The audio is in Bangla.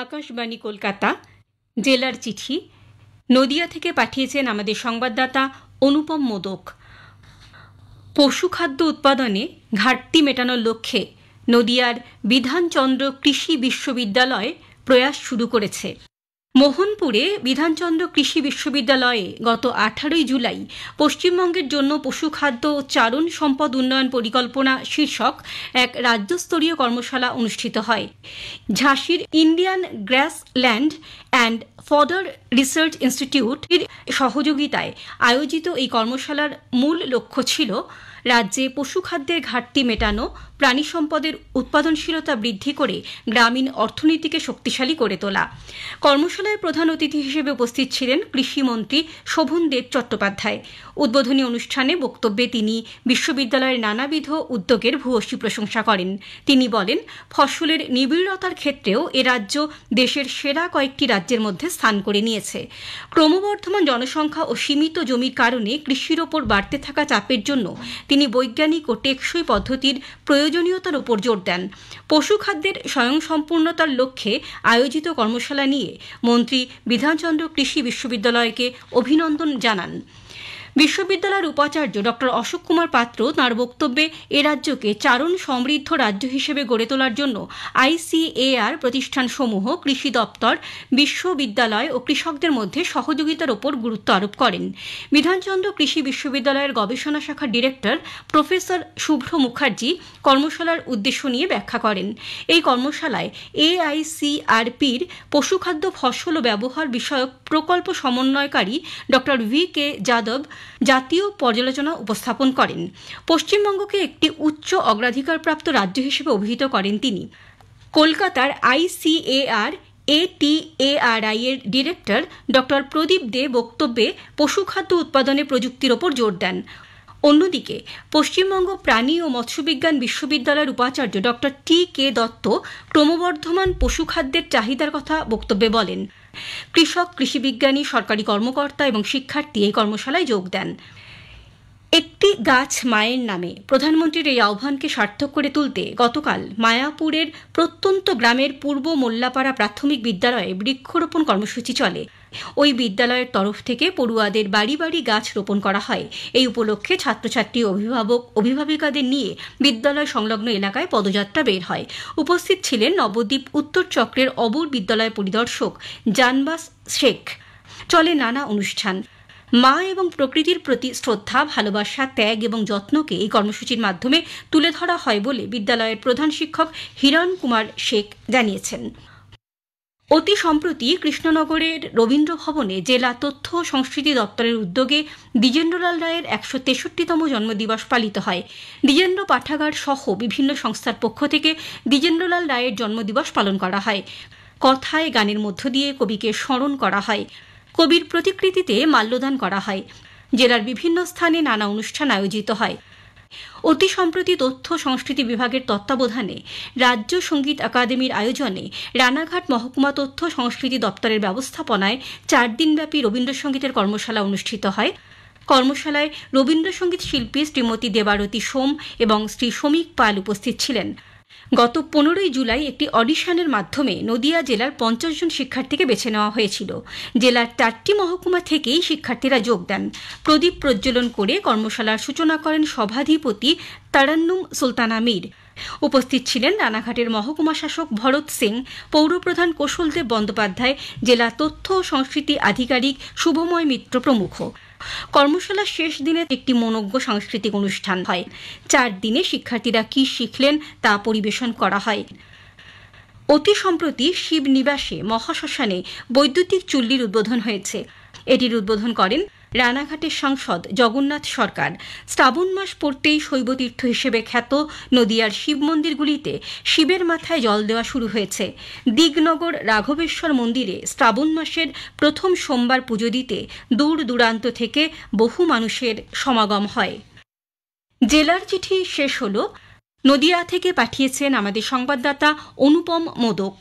আকাশবাণী কলকাতা জেলার চিঠি নদিয়া থেকে পাঠিয়েছেন আমাদের সংবাদদাতা অনুপম মোদক। পশুখাদ্য উৎপাদনে ঘাটতি মেটানোর লক্ষ্যে নদিয়ার বিধানচন্দ্র কৃষি বিশ্ববিদ্যালয় প্রয়াস শুরু করেছে। মোহনপুরে বিধানচন্দ্র কৃষি বিশ্ববিদ্যালয়ে গত 18 জুলাই পশ্চিমবঙ্গের জন্য পশুখাদ্য ও চারণ সম্পদ উন্নয়ন পরিকল্পনা শীর্ষক এক রাজ্যস্তরীয় কর্মশালা অনুষ্ঠিত হয়। ঝাঁসির Indian grassland and fodder research ইনস্টিটিউটের সহযোগিতায় আয়োজিত এই কর্মশালার মূল লক্ষ্য ছিল রাজ্যে পশুখাদ্যের ঘাটতি মেটানো, প্রাণী সম্পদের উৎপাদনশীলতা বৃদ্ধি করে গ্রামীণ অর্থনীতিকে শক্তিশালী করে তোলা। কর্মশালায় প্রধান অতিথি হিসেবে উপস্থিত ছিলেন কৃষিমন্ত্রী শোভনদেব চট্টোপাধ্যায়। উদ্বোধনী অনুষ্ঠানে বক্তব্যে তিনি বিশ্ববিদ্যালয়ের নানাবিধ উদ্যোগের ভূয়সী প্রশংসা করেন। তিনি বলেন, ফসলের নিবিড়তার ক্ষেত্রেও এ রাজ্য দেশের সেরা কয়েকটি রাজ্যের মধ্যে স্থান করে নিয়েছে। ক্রমবর্ধমান জনসংখ্যা ও সীমিত জমির কারণে কৃষির ওপর বাড়তে থাকা চাপের জন্য তিনি বৈজ্ঞানিক ও টেকসই পদ্ধতির প্রয়োজনীয়তার উপর জোর দেন। পশুখাদ্যের স্বয়ংসম্পূর্ণতার লক্ষ্যে আয়োজিত কর্মশালা নিয়ে মন্ত্রী বিধানচন্দ্র কৃষি বিশ্ববিদ্যালয়কে অভিনন্দন জানান। বিশ্ববিদ্যালয়ের উপাচার্য ডক্টর অশোক কুমার পাত্র তাঁর বক্তব্যে এ রাজ্যকে চারণ সমৃদ্ধ রাজ্য হিসেবে গড়ে তোলার জন্য ICAR প্রতিষ্ঠানসমূহ, কৃষি দপ্তর, বিশ্ববিদ্যালয় ও কৃষকদের মধ্যে সহযোগিতার ওপর গুরুত্ব আরোপ করেন। বিধানচন্দ্র কৃষি বিশ্ববিদ্যালয়ের গবেষণা শাখার ডিরেক্টর প্রফেসর শুভ্র মুখার্জি কর্মশালার উদ্দেশ্য নিয়ে ব্যাখ্যা করেন। এই কর্মশালায় AICRPর পশুখাদ্য ফসল ও ব্যবহার বিষয়ক প্রকল্প সমন্বয়কারী ডক্টর VK যাদব জাতীয় পর্যালোচনা উপস্থাপন করেন। পশ্চিমবঙ্গকে একটি উচ্চ অগ্রাধিকারপ্রাপ্ত রাজ্য হিসেবে অভিহিত করেন তিনি। কলকাতার ICAR ATARI এর ডিরেক্টর ডক্টর প্রদীপ দে বক্তব্যে পশুখাদ্য উৎপাদনে প্রযুক্তির ওপর জোর দেন। অন্যদিকে পশ্চিমবঙ্গ প্রাণী ও মৎস্যবিজ্ঞান বিশ্ববিদ্যালয়ের উপাচার্য ডক্টর TK দত্ত ক্রমবর্ধমান পশুখাদ্যের চাহিদার কথা বক্তব্যে বলেন। কৃষক, কৃষিবিজ্ঞানী, সরকারি কর্মকর্তা এবং শিক্ষার্থী এই কর্মশালায় যোগ দেন। একটি গাছ মায়ের নামে প্রধানমন্ত্রীর এই আহ্বানকে সার্থক করে তুলতে গতকাল মায়াপুরের প্রত্যন্ত গ্রামের পূর্ব মোল্লাপাড়া প্রাথমিক বিদ্যালয়ে বৃক্ষরোপণ কর্মসূচি চলে। ওই বিদ্যালয়ের তরফ থেকে পড়ুয়াদের বাড়ি বাড়ি গাছ রোপণ করা হয়। এই উপলক্ষে ছাত্রছাত্রী, অভিভাবিকাদের নিয়ে বিদ্যালয় সংলগ্ন এলাকায় পদযাত্রা বের হয়। উপস্থিত ছিলেন নবদ্বীপ উত্তর চক্রের অবর বিদ্যালয় পরিদর্শক জানবাস শেখ। চলে নানা অনুষ্ঠান। মা এবং প্রকৃতির প্রতি শ্রদ্ধা, ভালোবাসা, ত্যাগ এবং যত্নকে এই কর্মসূচির মাধ্যমে তুলে ধরা হয় বলে বিদ্যালয়ের প্রধান শিক্ষক হিরণ কুমার শেখ জানিয়েছেন। অতি সম্প্রতি কৃষ্ণনগরের রবীন্দ্র ভবনে জেলা তথ্য ও সংস্কৃতি দপ্তরের উদ্যোগে দ্বিজেন্দ্রলাল রায়ের 163তম জন্মদিবস পালিত হয়। দ্বিজেন্দ্র পাঠাগার সহ বিভিন্ন সংস্থার পক্ষ থেকে দ্বিজেন্দ্রলাল রায়ের জন্মদিবস পালন করা হয়। কথায়, গানের মধ্য দিয়ে কবিকে স্মরণ করা হয়। কবির প্রতিকৃতিতে মাল্যদান করা হয়। জেলার বিভিন্ন স্থানে নানা অনুষ্ঠান আয়োজিত হয়। অতি সম্প্রতি তথ্য সংস্কৃতি বিভাগের তত্ত্বাবধানে রাজ্য সঙ্গীত একাডেমির আয়োজনে রানাঘাট মহকুমা তথ্য সংস্কৃতি দপ্তরের ব্যবস্থাপনায় 4 দিনব্যাপী রবীন্দ্রসঙ্গীতের কর্মশালা অনুষ্ঠিত হয়। কর্মশালায় রবীন্দ্রসঙ্গীত শিল্পী শ্রীমতী দেবারতী সোম এবং শ্রী সমীক পাল উপস্থিত ছিলেন। গত 15 জুলাই একটি অডিশনের মাধ্যমে নদিয়া জেলার 50 জন শিক্ষার্থীকে বেছে নেওয়া হয়েছিল। জেলার 4টি মহকুমা থেকেই শিক্ষার্থীরা যোগ দেন। প্রদীপ প্রজ্বলন করে কর্মশালার সূচনা করেন সভাধিপতি তারান্নুম সুলতানা মীর। উপস্থিত ছিলেন রানাঘাটের মহকুমা শাসক ভরত সিং, পৌরপ্রধান কৌশলদেব বন্দ্যোপাধ্যায়, জেলা তথ্য ও সংস্কৃতি আধিকারিক শুভময় মিত্র প্রমুখ। কর্মশালার শেষ দিনে একটি মনোজ্ঞ সাংস্কৃতিক অনুষ্ঠান হয়। 4 দিনে শিক্ষার্থীরা কি শিখলেন তা পরিবেশন করা হয়। অতি সম্প্রতি শিবনিবাসে মহাশ্মশানে বৈদ্যুতিক চুল্লির উদ্বোধন হয়েছে। এটির উদ্বোধন করেন রানাঘাটের সাংসদ জগন্নাথ সরকার। শ্রাবণ মাস পড়তেই শৈবতীর্থ হিসেবে খ্যাত নদিয়ার শিব মন্দিরগুলিতে শিবের মাথায় জল দেওয়া শুরু হয়েছে। দিগনগর রাঘবেশ্বর মন্দিরে শ্রাবণ মাসের প্রথম সোমবার পুজো দিতে দূর দূরান্ত থেকে বহু মানুষের সমাগম হয়। জেলার চিঠি শেষ হল। নদিয়া থেকে পাঠিয়েছেন আমাদের সংবাদদাতা অনুপম মোদক।